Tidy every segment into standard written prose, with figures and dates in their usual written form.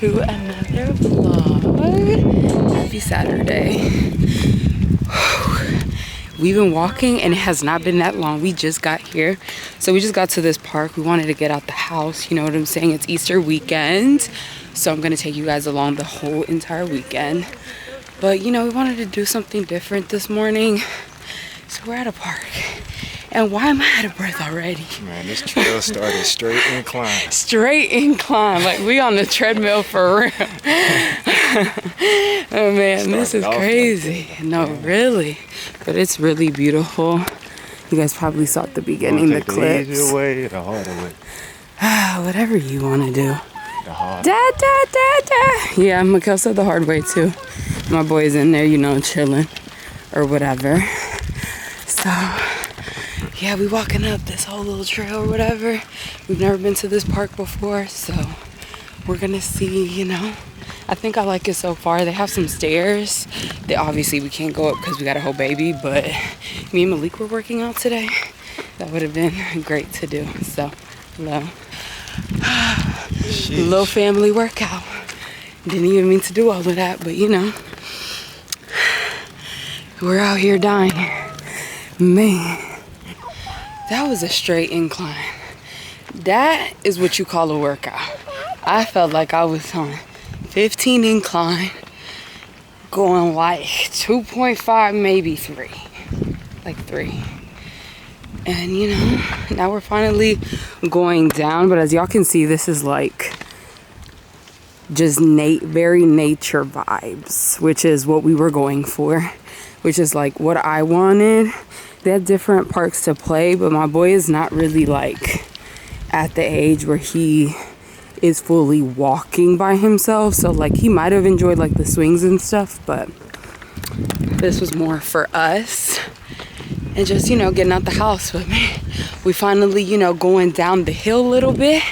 to another vlog. Happy Saturday. We've been walking and it has not been that long. We just got here. So we just got to this park. We wanted to get out the house. You know what I'm saying? It's Easter weekend. So I'm going to take you guys along the whole entire weekend. But you know, we wanted to do something different this morning. So we're at a park. And why am I out of breath already? Man, this trail started straight incline. Straight incline. Like we on the treadmill for real. Oh man, this is crazy. Like no, really. But it's really beautiful. You guys probably saw at the beginning the clips. The easy way, the harder way. Whatever you want to do. The hard way. Yeah, Mikkel said the hard way too. My boy's in there, you know, chilling or whatever. So yeah, we walking up this whole little trail or whatever. We've never been to this park before, so we're gonna see, you know. I think I like it so far. They have some stairs. Obviously we can't go up because we got a whole baby, but me and Malik were working out today. That would have been great to do. So, little family workout. Didn't even mean to do all of that, but you know, we're out here dying. Man, that was a straight incline. That is what you call a workout. I felt like I was on 15 incline, going like 2.5, maybe 3. Like 3. And you know, now we're finally going down, but as y'all can see, this is like just very nature vibes, which is what we were going for, which is like what I wanted. They have different parks to play, but my boy is not really like at the age where he is fully walking by himself, so like he might have enjoyed like the swings and stuff, but this was more for us and just, you know, getting out the house with me. We finally, you know, going down the hill a little bit.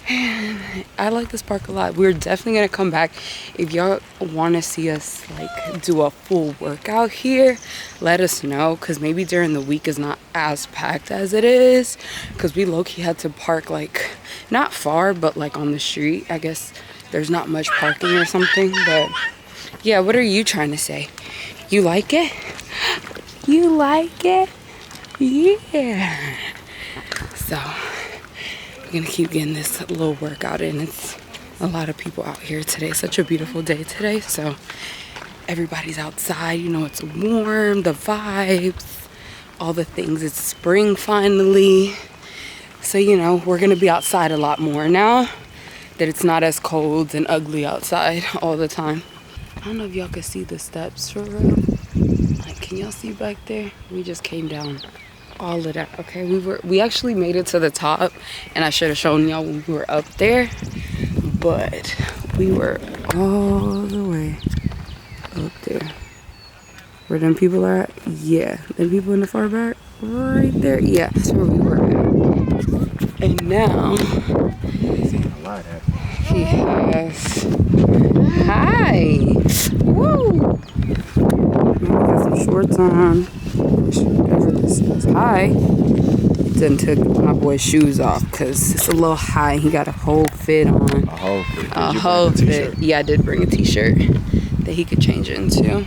And I like this park a lot. We're definitely gonna come back. If y'all want to see us like do a full workout here, let us know, because maybe during the week is not as packed as it is, because we low-key had to park like not far, but like on the street. I guess there's not much parking or something, but yeah. What are you trying to say? You like it? You like it? Yeah. So we're gonna keep getting this little workout in. It's a lot of people out here today. Such a beautiful day today, so everybody's outside. You know, it's warm, the vibes, all the things. It's spring finally, so you know, we're gonna be outside a lot more now that it's not as cold and ugly outside all the time. I don't know if y'all can see the steps for real. Like, can y'all see back there? We just came down all of that. Okay, we actually made it to the top, and I should have shown y'all when we were up there, but we were all the way up there where them people are at. Yeah, them people in the far back right there. Yeah, that's where we were at. And now yes. Hi. Woo. Got some shorts on. Whatever this is. Hi. Then took my boy's shoes off because it's a little high. He got a whole fit on. A whole fit. A whole fit. Yeah, I did bring a t-shirt that he could change into.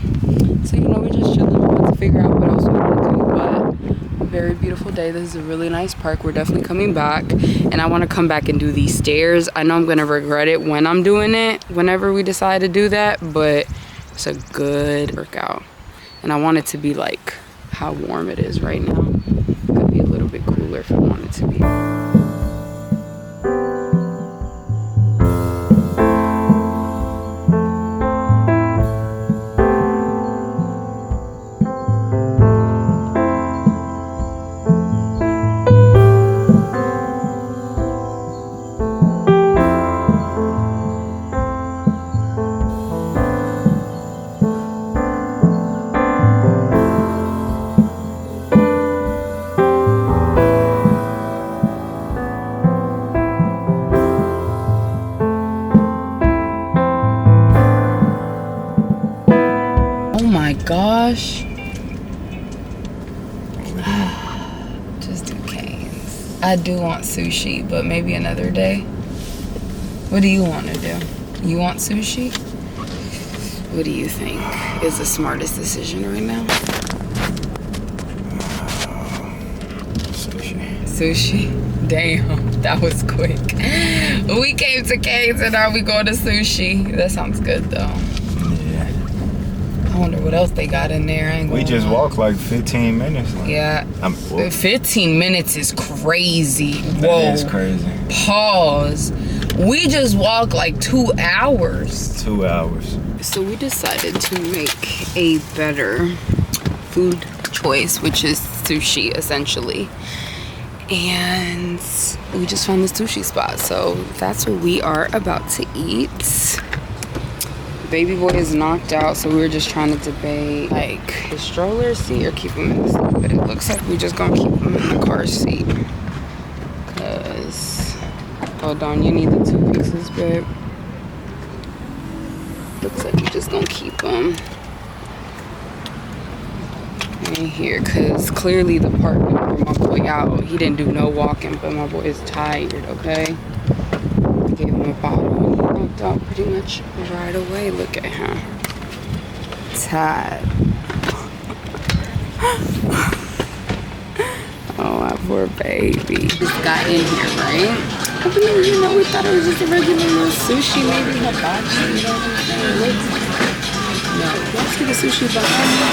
So, you know, we're just chilling. We're about to figure out what else we want to do. But a very beautiful day. This is a really nice park. We're definitely coming back. And I want to come back and do these stairs. I know I'm going to regret it when I'm doing it, whenever we decide to do that. But it's a good workout. And I want it to be like how warm it is right now. It could be a little bit cooler if I want it to be. Gosh, just do canes. I do want sushi, but maybe another day. What do you want to do? You want sushi? What do you think is the smartest decision right now? Sushi. Damn, that was quick. We came to Cane's and now we going to sushi. That sounds good though. Yeah. I wonder what else they got in there. I ain't We gonna just lie. walked like 15 minutes. Yeah. 15 minutes is crazy. Whoa. That is crazy. Pause. We just walked like 2 hours. 2 hours. So we decided to make a better food choice, which is sushi essentially. And we just found this sushi spot, so that's what we are about to eat. Baby boy is knocked out, so we were just trying to debate like the stroller seat or keep him in the seat, but it looks like we just gonna keep him in the car seat. Cause hold on, you need the 2 pieces, babe. Looks like we're just gonna keep him in here, cause clearly the park wore my boy out. He didn't do no walking, but my boy is tired. Okay, I gave him a bottle and he knocked out pretty much right away. Look at him, tired. Oh, my poor baby. Just got in here, right? I mean, you know, we thought it was just a regular little sushi, maybe hibachi, you know what I'm saying? No, y'all see the sushi behind me?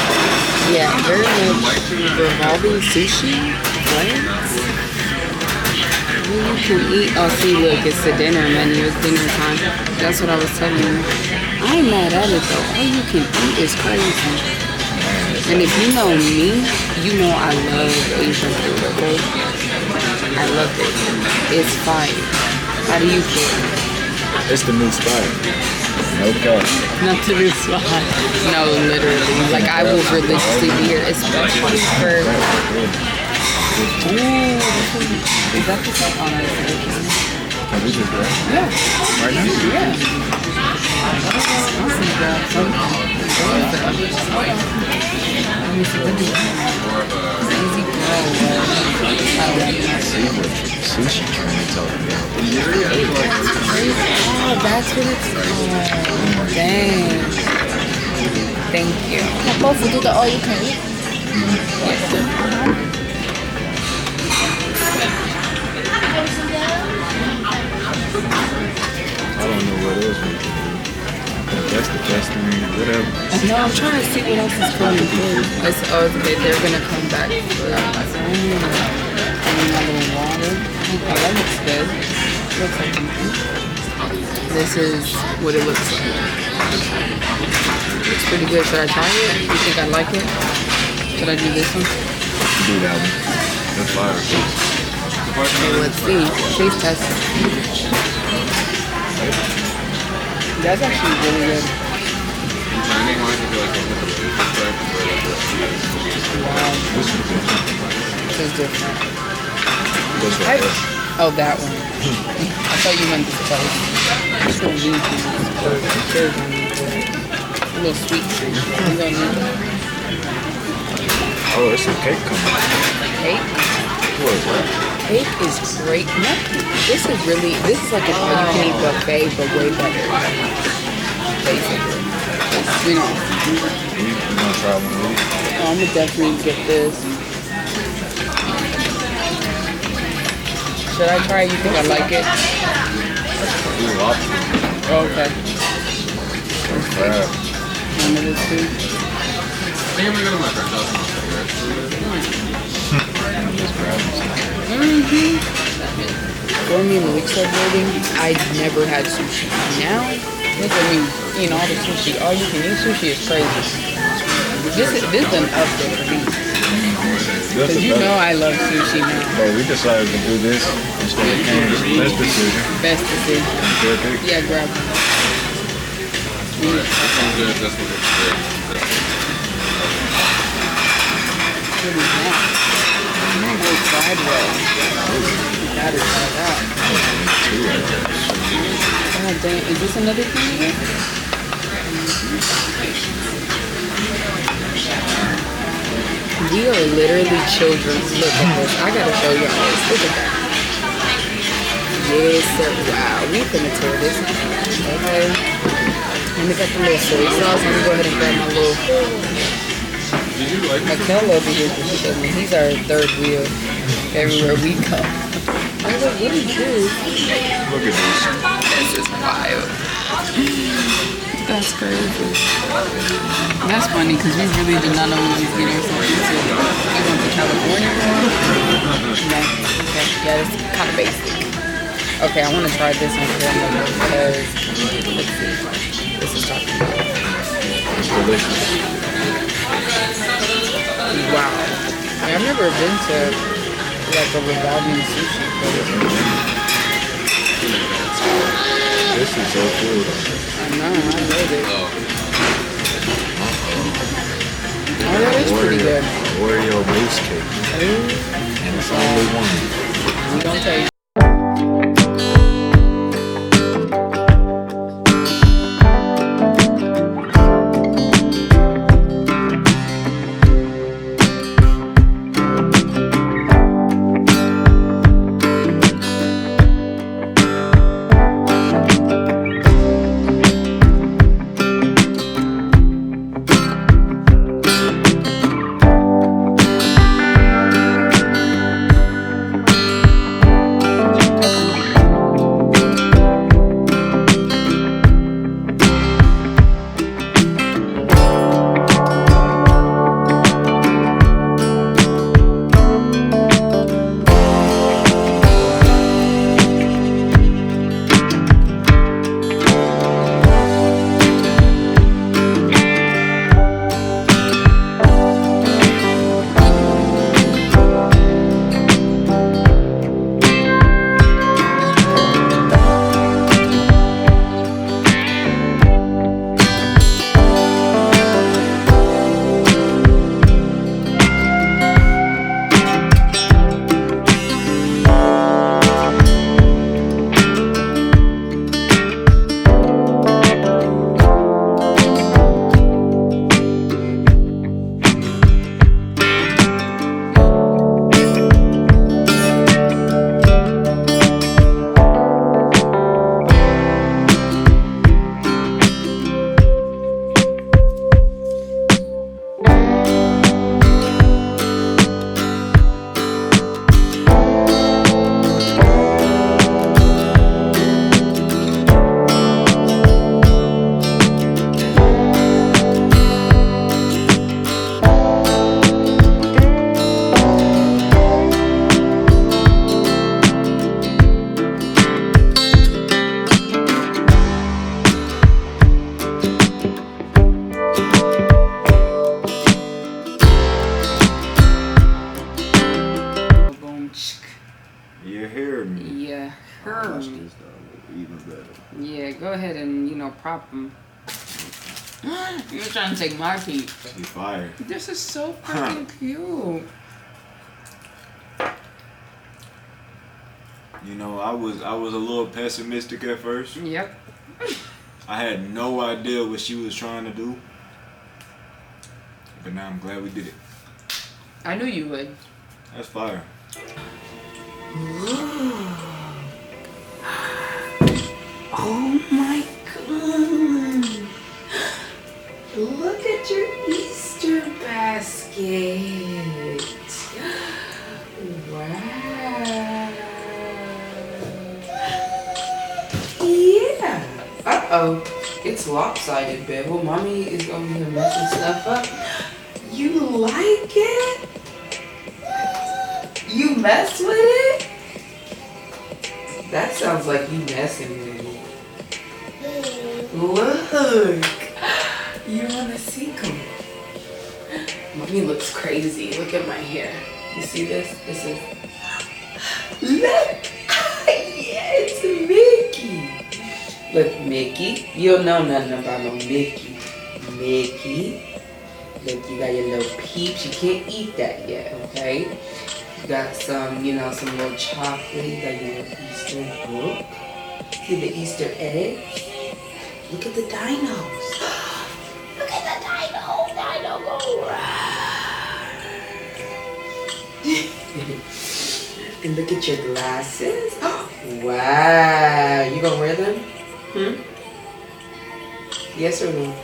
Yeah, very much revolving sushi. What? Well, you can eat. Oh, see, look, it's the dinner menu. It's dinner time. That's what I was telling you. I ain't mad at it, though. All you can eat is crazy. And if you know me, you know I love Asian food, okay? I love it. It's fire. How do you feel? It's the new spot. No cap. Not to this spot. No, literally. Like, I will religiously be here, especially for... Ooh, is that the same? Oh, no, it's the counter. Are we just there? Yeah. Right now? Yeah. Awesome, grab something. Let me see what do you have. Easy grow. I don't know. See what sushi trying to talk about. Oh, that's what it's called. Dang. Thank you. Both will do the all you can eat. I don't know what else we can do. That's the best thing, whatever. No, I'm trying to see what else is coming through. It's, oh, okay, they're gonna come back for that. And another water. Oh, that looks good. Looks like this is what it looks like. Looks pretty good. Should I try it? You think I like it? Should I do this one? Do that one. That's fire. Okay, let's see. Taste test. That's actually really good. Wow. This is different. Oh, that one. I thought you meant this place. This one needs a little sweet treat. You gonna need that? Oh, there's some cake coming. Cake? What is that? Cake is great. No, this is like an all-you-can-eat buffet, but way better. Basically. You know. We gonna try one of these. Oh, I'm gonna definitely get this. Should I try it? You think I like it? Do lobster. Oh, okay. Crab. One of this too. Just grab some. For me, the week celebrating, I never had sushi. Now, look at me eating all the sushi. All you can eat sushi is crazy. This is an up there for me. Because you know I love sushi now. But we decided to do this instead of Cane's. Best decision. Best decision. Good pick. Yeah, grab one. What is that? Oh, fried roll. Gotta try that. God dang, is this another thing here? We are literally children. Look at this. I gotta show y'all this. Look at that. Yes, sir. Wow, we finna tear this. Okay. Let me get the little soy sauce. Let me go ahead and grab my little Michael over here to show me. He's our third wheel everywhere we go. I was like, what did you do? Look at this. This is wild. That's crazy. That's funny because we really did not know we was getting something to. We went to California for. No. Okay. Yeah, it's kind of basic. Okay, I want to try this on camera because let's see. This is talking about. It's delicious. Wow. I've never been to like a revolving sushi place. This is so cool. I know, I love it. Oh, that is pretty good. Oreo mousse cake. And it's only one. We don't taste. You hear me? Yeah, I'll watch this though, even better. yeah. Go ahead and prop them. You're trying to take my piece. She fire. This is so freaking cute. You know, I was a little pessimistic at first. Yep. I had no idea what she was trying to do. But now I'm glad we did it. I knew you would. That's fire. Oh my god. Look at your Easter basket. Wow. Yeah. Uh-oh. It's lopsided, babe. Well, mommy is over here messing stuff up. You like it? You mess with it? That sounds like you messing with it. Look. You wanna see? Come on. Mommy looks crazy. Look at my hair. You see this? This is... Look! Yeah, it's Mickey. Look, Mickey. You don't know nothing about no Mickey. Mickey. Look, you got your little peeps. You can't eat that yet, okay? You got some, some little chocolate. You got your little Easter book. See the Easter eggs? Look at the dinos. Look at the dino. Dino go round. And look at your glasses. Wow. You gonna wear them? Yes or no?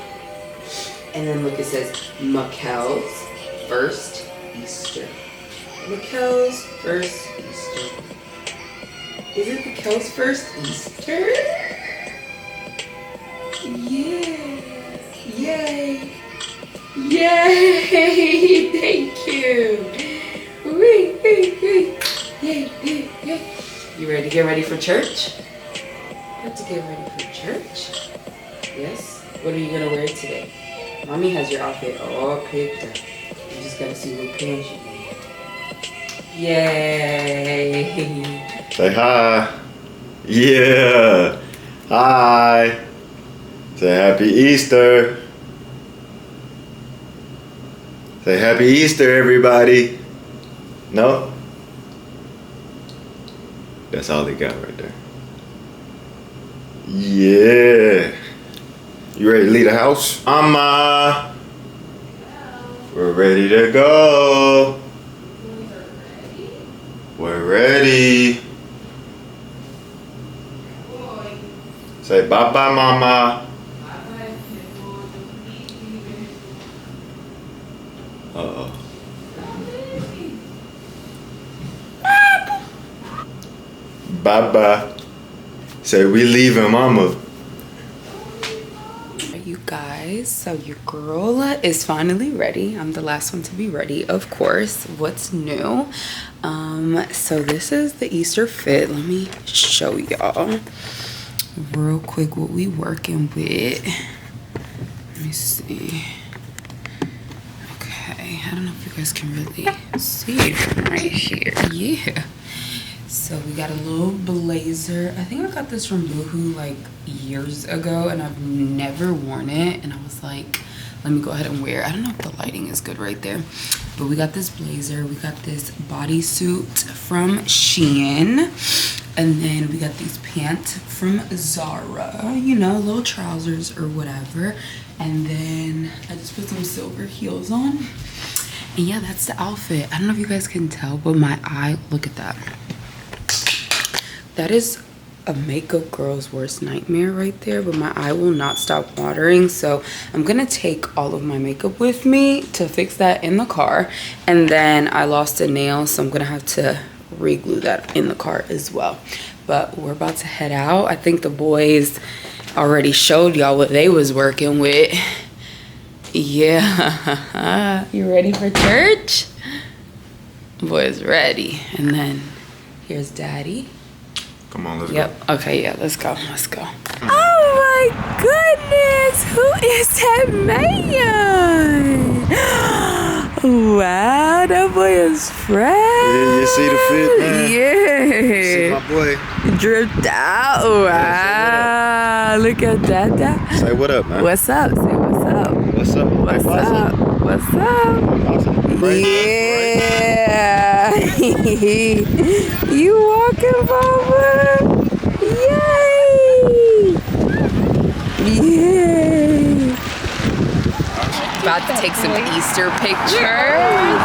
And then look, it says Mikkel's first Easter. Mikkel's first Easter. Is it Mikkel's first Easter? Yeah. Yay. Yay. Thank you. Wee, wee, wee. Yay, yay, yay. You ready to get ready for church? Have to get ready for church? Yes? What are you going to wear today? Mommy has your outfit all picked up. You just got to see what pants you need. Yay. Say hi. Yeah. Hi. Say happy Easter. Say happy Easter, everybody. No? That's all they got right there. Yeah. You ready to leave the house? Mama. We're ready to go. We're ready. Say bye-bye, Mama. Uh-oh. Bye-bye. Say we leaving, Mama. You guys, so your girl is finally ready. I'm the last one to be ready, of course. What's new? So this is the Easter fit. Let me show y'all real quick what we working with. Let me see. Okay, I don't know if you guys can really see it from right here. Yeah. So we got a little blazer. I think I got this from Boohoo like years ago and I've never worn it. And I was like, let me go ahead and wear it. I don't know if the lighting is good right there. But we got this blazer. We got this bodysuit from Shein. And then we got these pants from Zara. You know, little trousers or whatever. And then I just put some silver heels on. And yeah, that's the outfit. I don't know if you guys can tell, but my eye, look at that. That is a makeup girl's worst nightmare right there, but my eye will not stop watering. So I'm gonna take all of my makeup with me to fix that in the car. And then I lost a nail, so I'm gonna have to re-glue that in the car as well. But we're about to head out. I think the boys already showed y'all what they was working with. Yeah. You ready for church? Boys ready. And then here's Daddy. Come on, let's go. Yep. Okay, yeah, let's go. Let's go. Oh my goodness! Who is that man? Wow, that boy is fresh. Yeah, you see the fit, man? Yeah. See my boy. Dripped out. Wow. Look at that. Say what up, man. What's up? Say what's up. What's up? What's up? What's up? Yeah. You walking, Baba? Yay! Yay! About to take some Easter pictures.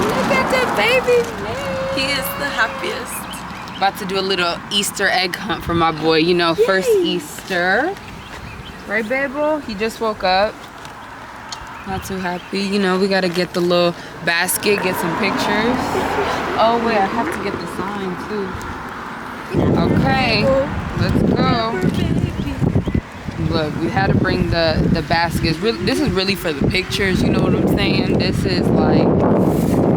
Look at that baby. He is the happiest. About to do a little Easter egg hunt for my boy. You know, first Easter. Right, Babel? He just woke up. Not too happy. You know, we gotta get the little basket, get some pictures. Oh wait, I have to get the sign too. Okay, let's go. Look, we had to bring the baskets. This is really for the pictures, you know what I'm saying? This is like,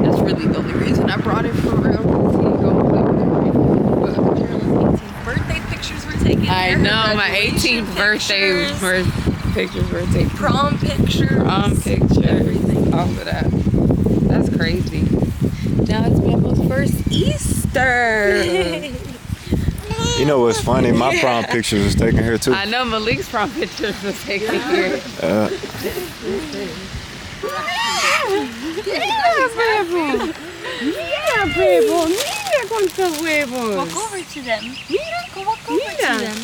that's really the only reason I brought it for real. Birthday pictures were taken. I know, my 18th birthday pictures were taken. Prom pictures. Everything. All of that. That's crazy. Now it's Bamboo's first Easter. You know what's funny? My prom pictures was taken here too. I know Malik's prom pictures was taken here. Mira, Bebo. Mira cuántos huevos. Walk over to them. Mira, walk over to them.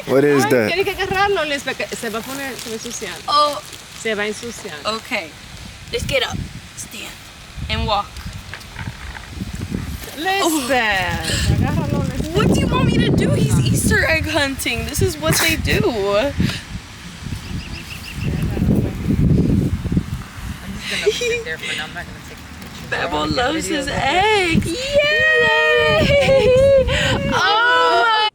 What is that? Tienes que agarrarlo, se va a poner, se va a ensuciar. Oh, Se va a ensuciar. okay. Let's get up. Stand. And walk. Lisbeth, agárralo, Lisbeth. What do you want me to do? He's Easter egg hunting. This is what they do. I'm just gonna leave it there for now. I'm not gonna take a picture. Bebo loves his eggs. Yay! Oh my.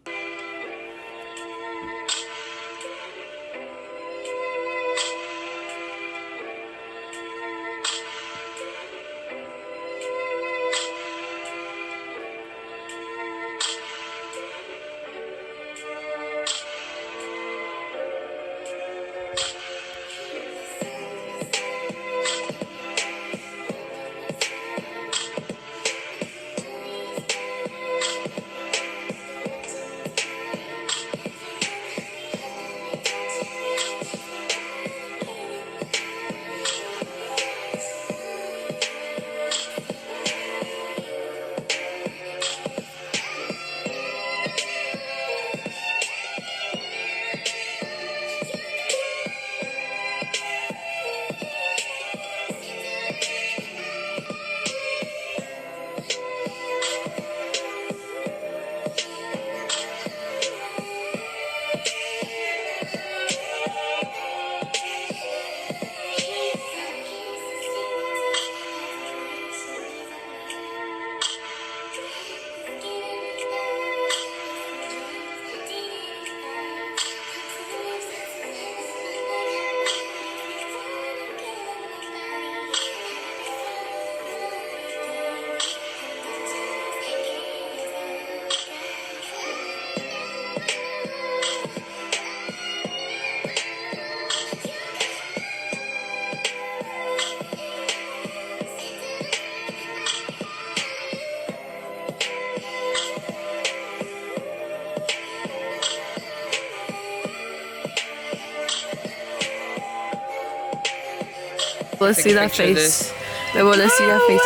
Let's see that face. Bebo, let's see that face.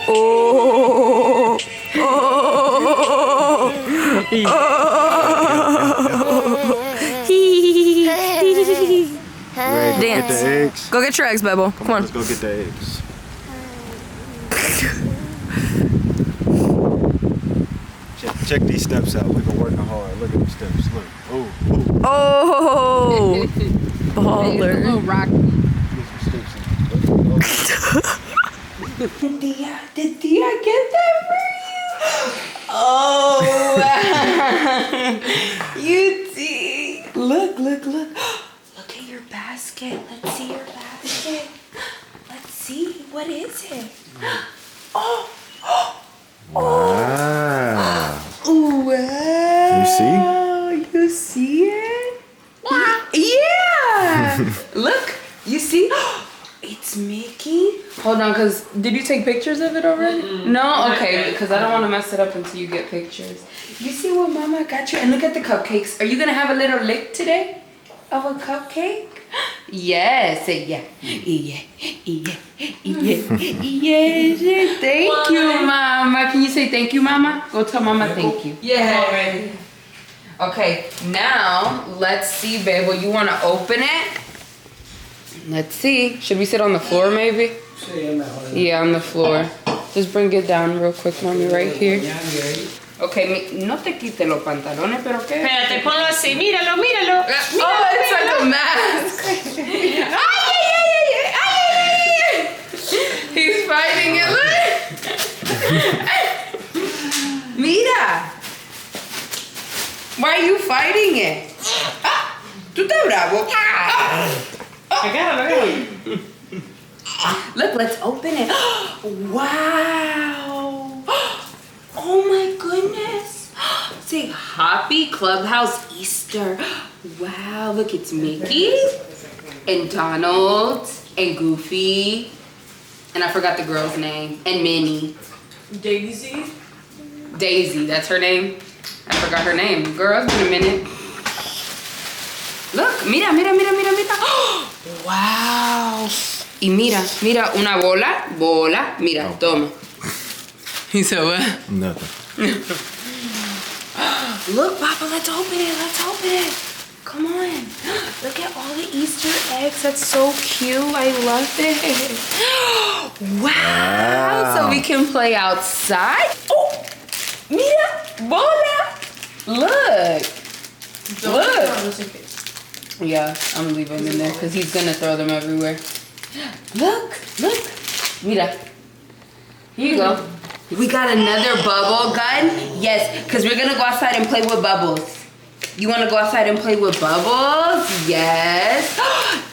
Oh. Oh. Ready, Dance. Get the eggs. Go get your eggs, Bebo. Come on. Let's go get the eggs. Check these steps out. We've been working hard. Look at these steps. Look. Oh. Oh. Baller. Did Dia get that for you? Oh, wow. You see. Look. Look at your basket. Let's see your basket. Let's see. What is it? Oh. Wow. Wow. You see? You see it? Yeah. Look. You see? It's Mickey. Hold on, cause did you take pictures of it already? No, okay, because I don't want to mess it up until you get pictures. You see what Mama got you? And look at the cupcakes. Are you gonna have a little lick today of a cupcake? Yes, yeah. Thank you, Mama. Can you say thank you, Mama? Go tell Mama thank you. Yeah. Okay, now let's see, Bebo. You want to open it? Let's see. Should we sit on the floor, maybe? Yeah, on the floor. Just bring it down real quick, Mommy, right here. Okay, no te quites los pantalones, pero qué. Espérate, ponlo así, míralo. Oh, it's like a mask. Ay. He's fighting it. Look. Mira. Why are you fighting it? Ah, tú estás bravo. Agárralo. Look, let's open it. Wow. Oh my goodness. Say Happy Clubhouse Easter. Wow, look, it's Mickey and Donald and Goofy. And I forgot the girl's name. And Minnie. Daisy. Daisy, that's her name. I forgot her name. Girl, it's been a minute. Look, mira. Wow. Y mira, una bola. Mira, toma. He said what? Nothing. Look, Papa, let's open it. Come on. Look at all the Easter eggs. That's so cute. I love it. Wow. So we can play outside. Oh. Mira, bola. Look. Look. Yeah, I'm gonna leave him in there because he's gonna throw them everywhere. Look. Mira. Here you go. We got another bubble gun. Yes, because we're gonna go outside and play with bubbles. You wanna go outside and play with bubbles? Yes.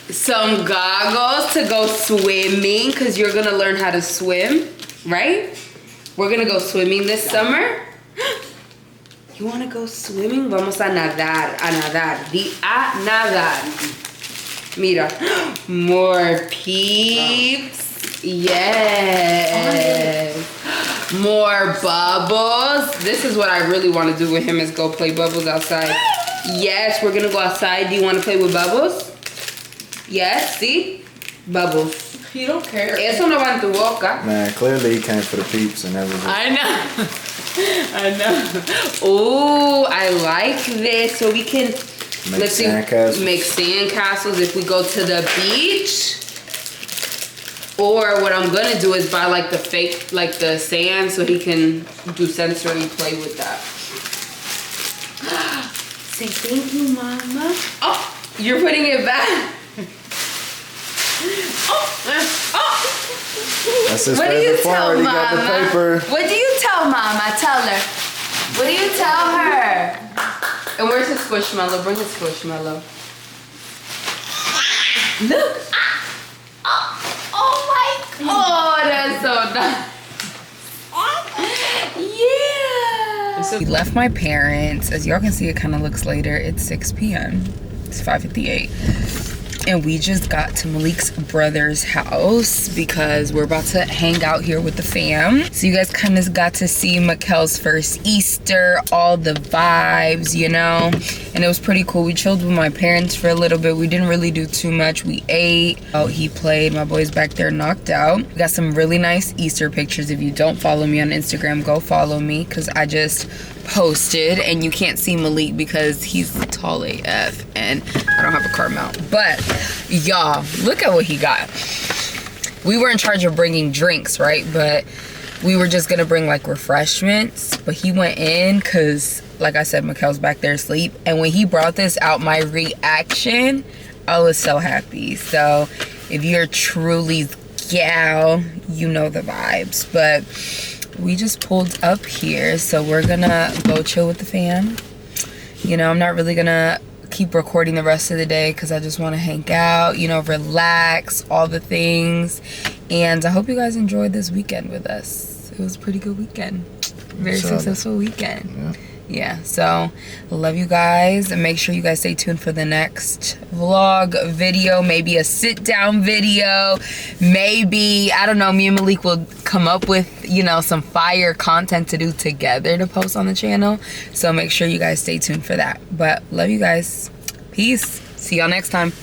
Some goggles to go swimming because you're gonna learn how to swim, right? We're gonna go swimming this summer. You wanna go swimming? Vamos a nadar, a nadar. Di a nadar. Mira, more peeps. Yes. More bubbles. This is what I really want to do with him is go play bubbles outside. Yes, we're gonna go outside. Do you want to play with bubbles? Yes, see? Bubbles. You don't care. Eso no va en tu boca. Man, clearly he came for the peeps and everything. I know. Oh, I like this. So we can Make sandcastles. Make sandcastles if we go to the beach. Or what I'm gonna do is buy like the fake, like the sand, so he can do sensory play with that. Say thank you, Mama. Oh, you're putting it back. That's his What do you favorite tell part. He got the Mama? paper. What do you tell Mama? Tell her. What do you tell her? And where's his squishmallow? Bring his squishmallow. Look. Oh my God. Oh, that's so nice. Yeah. We left my parents. As y'all can see, it kind of looks later. It's 6 p.m. It's 5:58. And we just got to Malik's brother's house because we're about to hang out here with the fam. So you guys kind of got to see Mikkel's first Easter, all the vibes, you know? And it was pretty cool. We chilled with my parents for a little bit. We didn't really do too much. We ate. Oh, he played. My boy's back there knocked out. We got some really nice Easter pictures. If you don't follow me on Instagram, go follow me because I just posted, and you can't see Malik because he's tall AF and I don't have a car mount. But y'all, look at what he got. We were in charge of bringing drinks, right? But we were just gonna bring like refreshments, but he went in because, like I said, Mikkel's back there asleep. And when he brought this out, my reaction, I was so happy. So if you're truly gal, you know the vibes. But we just pulled up here, so we're gonna go chill with the fam. You know, I'm not really gonna keep recording the rest of the day because I just want to hang out, you know, relax, all the things. And I hope you guys enjoyed this weekend with us. It was a pretty good weekend. Very successful weekend. Yeah, so love you guys, and make sure you guys stay tuned for the next vlog video, maybe a sit down video, maybe, I don't know, me and Malik will come up with, you know, some fire content to do together to post on the channel. So make sure you guys stay tuned for that. But love you guys. Peace. See y'all next time.